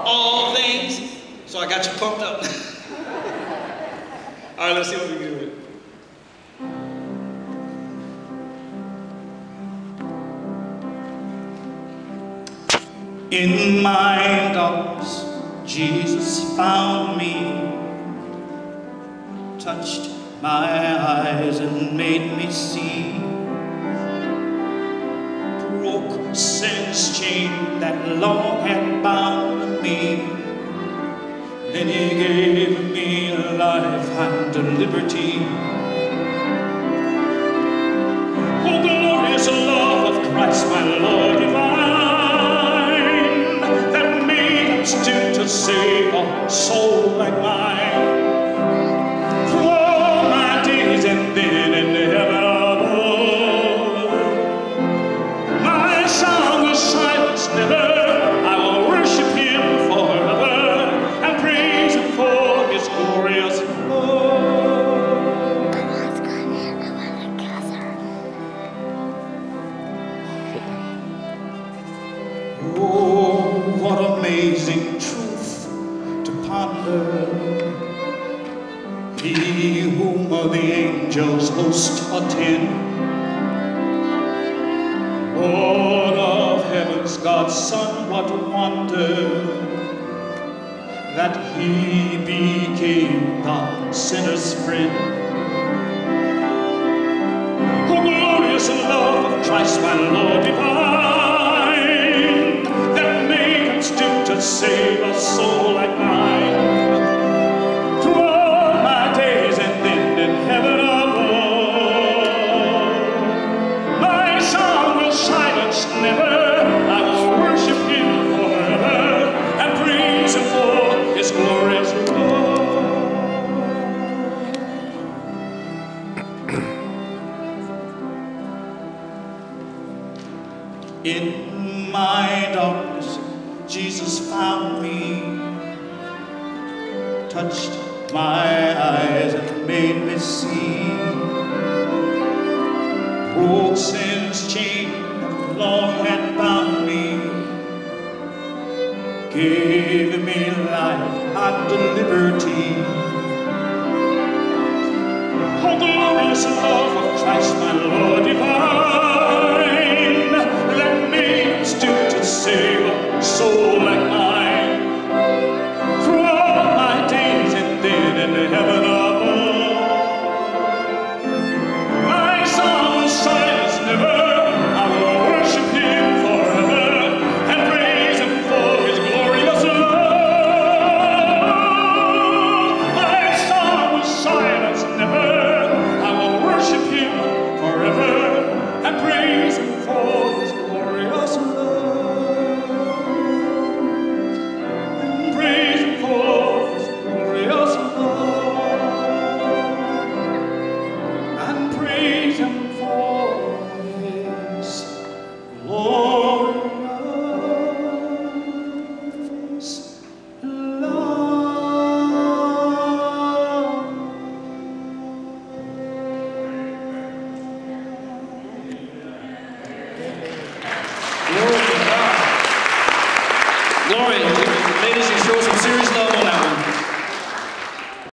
all things. So I got you pumped up. All right, let's see what we can do with it. In my darkness, Jesus found me, touched my eyes and made me see, broke sin's chain that long had bound me. Then he gave me life and liberty. Oh, glorious love of Christ, my Lord divine, that made him stoop to save a soul like mine. Through all my days and then in heaven above, my song will silence never. I will worship him forever and praise him for his glorious love. Oh, what amazing truth to ponder. He whom the angels host attend, Lord of heavens, God's Son, what wonder that he became the sinner's friend. Oh, glorious love of Christ, my Lord divine, that made him stoop to save a soul like mine. Through all my days and then in heaven above, my song will silence never. I will worship him forever and praise him for his glorious love. In my darkness, Jesus found me, touched my eyes and made me see, broke sin's chain that long had bound me, gave me life and liberty. Oh, glorious love of Christ, my Lord divine,